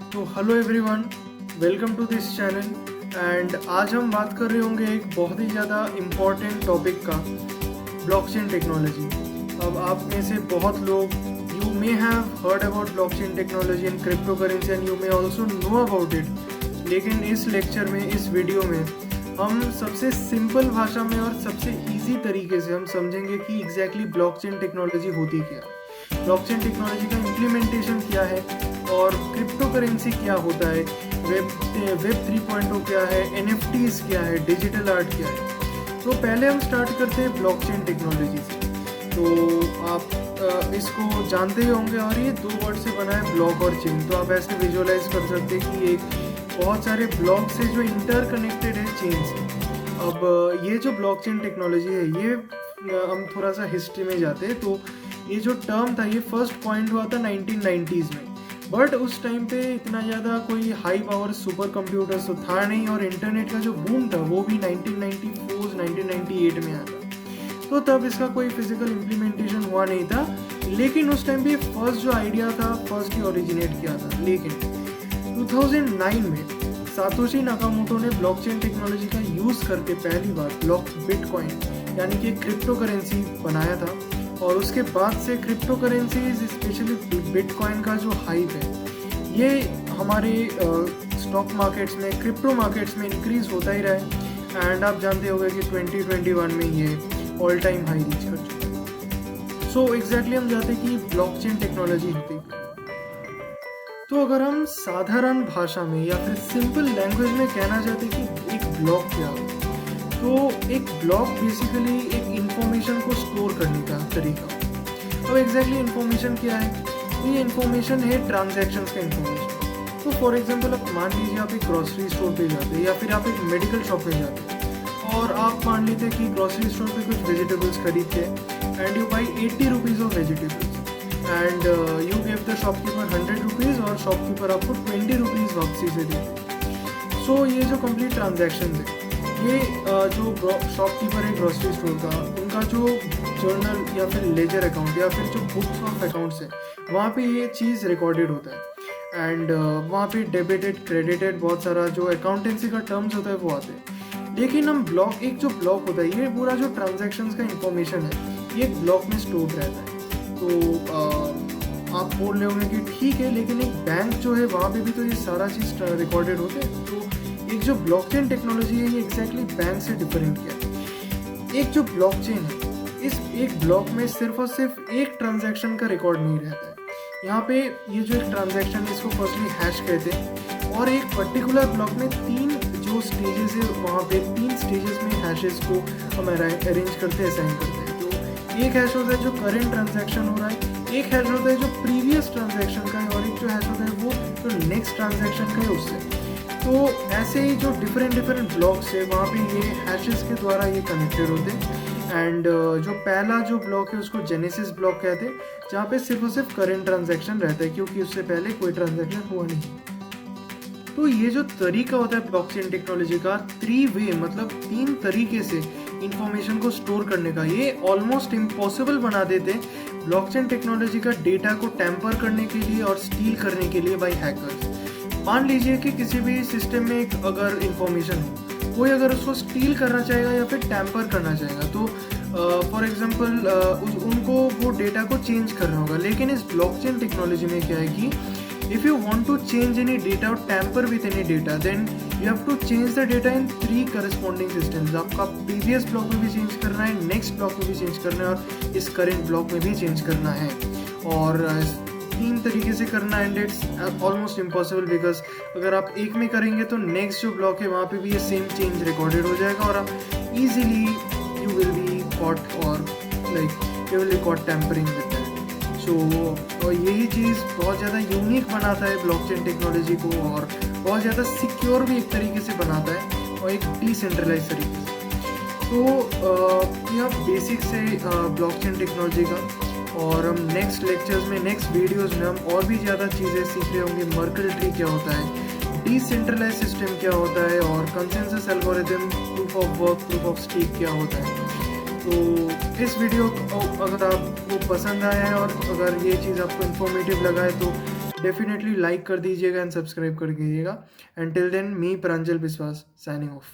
तो hello everyone, welcome to this channel. And आज हम बात कर रहे होंगे एक बहुत ही ज़्यादा इम्पॉर्टेंट टॉपिक का, ब्लॉकचेन टेक्नोलॉजी। अब आप में से बहुत लोग you may have heard about blockchain technology and crypto currency and you may also know about it. लेकिन इस लेक्चर में, इस वीडियो में हम सबसे सिंपल भाषा में और सबसे इजी तरीके से हम समझेंगे कि एग्जैक्टली ब्लॉकचेन टेक्नोलॉजी होती क्या है, ब्लॉकचेन टेक्नोलॉजी का इम्प्लीमेंटेशन क्या है और क्रिप्टो करेंसी क्या होता है, वेब 3.0 क्या है, NFTs क्या है, डिजिटल आर्ट क्या है। तो पहले हम स्टार्ट करते हैं ब्लॉकचेन टेक्नोलॉजी से। तो आप इसको जानते ही होंगे और ये दो वर्ड से बना है, ब्लॉक और चेन। तो आप ऐसे विजुअलाइज कर सकते हैं कि एक बहुत सारे ब्लॉक से जो इंटरकनेक्टेड है चेन से। अब ये जो ब्लॉकचेन टेक्नोलॉजी है, ये हम थोड़ा सा हिस्ट्री में जाते हैं। तो ये जो टर्म था, ये फर्स्ट पॉइंट हुआ था 1990s में। बट उस टाइम पे इतना ज़्यादा कोई हाई पावर सुपर कंप्यूटर्स तो था नहीं, और इंटरनेट का जो बूम था वो भी 1994 1998 में आया था। तो तब इसका कोई फिजिकल इम्प्लीमेंटेशन हुआ नहीं था। लेकिन उस टाइम पे फर्स्ट जो आइडिया था, फर्स्ट ही ओरिजिनेट किया था। लेकिन 2009 में सातोशी नाकामोटो ने ब्लॉकचेन टेक्नोलॉजी का यूज़ करके पहली बार बिटकॉइन यानी कि क्रिप्टो करेंसी बनाया था। और उसके बाद से क्रिप्टो करेंसीज, स्पेशली बिटकॉइन का जो हाइप है, ये हमारे स्टॉक मार्केट्स में, क्रिप्टो मार्केट्स में इंक्रीज होता ही रहा है। एंड आप जानते होंगे कि 2021 में ये ऑल टाइम हाई रीच कर चुका है। सो एग्जैक्टली हम जानते हैं कि ब्लॉकचेन टेक्नोलॉजी होती है। तो अगर हम साधारण भाषा में या फिर सिंपल लैंग्वेज में कहना चाहते हैं कि एक ब्लॉक क्या है, तो एक ब्लॉक बेसिकली एक इंफॉर्मेशन को स्टोर करने का तरीका। अब एग्जैक्टली इंफॉर्मेशन क्या है? ये इंफॉर्मेशन है ट्रांजैक्शंस का इंफॉर्मेशन। तो फॉर एग्जांपल आप मान लीजिए आप एक ग्रॉसरी स्टोर पे जाते हैं या फिर आप एक मेडिकल शॉप पे जाते हैं, और आप मान लेते हैं कि ग्रॉसरी स्टोर पे कुछ वेजिटेबल्स खरीदते हैं and you by 80 rupees of vegetables and you give the shopkeeper 100 rupees और शॉपकीपर आपको 20 रुपीज़ वापसी से देते। सो ये जो कंप्लीट ट्रांजैक्शन है, ये जो शॉपकीपर है ग्रॉसरी स्टोर का, उनका जो जर्नल या फिर लेजर अकाउंट या फिर जो बुक्स ऑफ अकाउंट्स है, वहाँ पे ये चीज़ रिकॉर्डेड होता है। एंड वहाँ पे डेबिटेड, क्रेडिटेड, बहुत सारा जो अकाउंटेंसी का टर्म्स होता है वो आते हैं। लेकिन हम ब्लॉक, एक जो ब्लॉक होता है, ये पूरा जो ट्रांजैक्शंस का इंफॉर्मेशन है, ये एक ब्लॉक में स्टोर रहता है। तो आप बोल रहे होंगे कि ठीक है, लेकिन एक बैंक जो है वहाँ पे भी तो ये सारा चीज़ रिकॉर्डेड होते हैं। तो एक जो ब्लॉकचेन टेक्नोलॉजी है, ये एग्जैक्टली बैंक से डिफरेंट क्या है। एक जो ब्लॉकचेन है, इस एक ब्लॉक में सिर्फ और सिर्फ एक ट्रांजैक्शन का रिकॉर्ड नहीं रहता है। यहाँ पे ये जो एक ट्रांजैक्शन है, इसको फर्स्टली हैश कहते हैं, और एक पर्टिकुलर ब्लॉक में 3 जो स्टेजेस है, वहाँ पे 3 स्टेजेस में हैशेस को हम अरेंज करते हैं, असाइन करते हैं। तो एक हैश होता है जो करेंट ट्रांजैक्शन हो रहा है, एक हैश होता है जो प्रीवियस ट्रांजैक्शन का है, और एक जो हैश होता है वो जो नेक्स्ट ट्रांजैक्शन का है उससे। तो ऐसे ही जो डिफरेंट ब्लॉक्स है, वहाँ पे ये हैशेस के द्वारा ये कनेक्टेड होते हैं। एंड जो पहला जो ब्लॉक है उसको जेनेसिस ब्लॉक कहते हैं, जहाँ पे सिर्फ और सिर्फ करेंट ट्रांजैक्शन रहता है, क्योंकि उससे पहले कोई ट्रांजैक्शन हुआ नहीं। तो ये जो तरीका होता है ब्लॉकचेन टेक्नोलॉजी का, 3 वे मतलब 3 तरीके से इंफॉर्मेशन को स्टोर करने का, ये ऑलमोस्ट इम्पॉसिबल बना देते हैं ब्लॉकचेन टेक्नोलॉजी का डेटा को टैम्पर करने के लिए और स्टील करने के लिए बाय हैकर्स। मान लीजिए कि किसी भी सिस्टम में एक अगर इंफॉर्मेशन हो, कोई अगर उसको स्टील करना चाहेगा या फिर टैम्पर करना चाहेगा, तो फॉर एग्जांपल उनको वो डेटा को चेंज करना होगा। लेकिन इस ब्लॉकचेन टेक्नोलॉजी में क्या है कि if you want to change any data or tamper with any data, then you have to change the data in 3 corresponding systems। आपका प्रीवियस ब्लॉक में भी चेंज करना है, नेक्स्ट ब्लॉक में भी चेंज करना है, और इस करेंट ब्लॉक में भी चेंज करना है। और 3 तरीके से करना है, and it's almost impossible, because अगर आप एक में करेंगे तो नेक्स्ट जो ब्लॉक है वहाँ पे भी ये सेम चेंज रिकॉर्डेड हो जाएगा, और आप easily you will be caught, और like you will be caught tampering with that. और यही चीज़ बहुत ज़्यादा यूनिक बनाता है ब्लॉकचेन टेक्नोलॉजी को, और बहुत ज़्यादा सिक्योर भी एक तरीके से बनाता है, और एक डिसेंट्रलाइज तरीके से। तो यह बेसिक से ब्लॉकचेन टेक्नोलॉजी का, और हम नेक्स्ट लेक्चर्स में, नेक्स्ट वीडियोस में हम और भी ज़्यादा चीज़ें सीख रहे होंगे। मर्कल ट्री क्या होता है, डिसेंट्रलाइज सिस्टम क्या होता है, और consensus algorithm, proof of work, proof of stake क्या होता है। तो इस वीडियो को अगर आपको पसंद आया है और अगर ये चीज़ आपको इन्फॉर्मेटिव लगा है तो डेफिनेटली लाइक कर दीजिएगा एंड सब्सक्राइब कर दीजिएगा. एंड टिल देन, मी प्रांजल विश्वास साइनिंग ऑफ.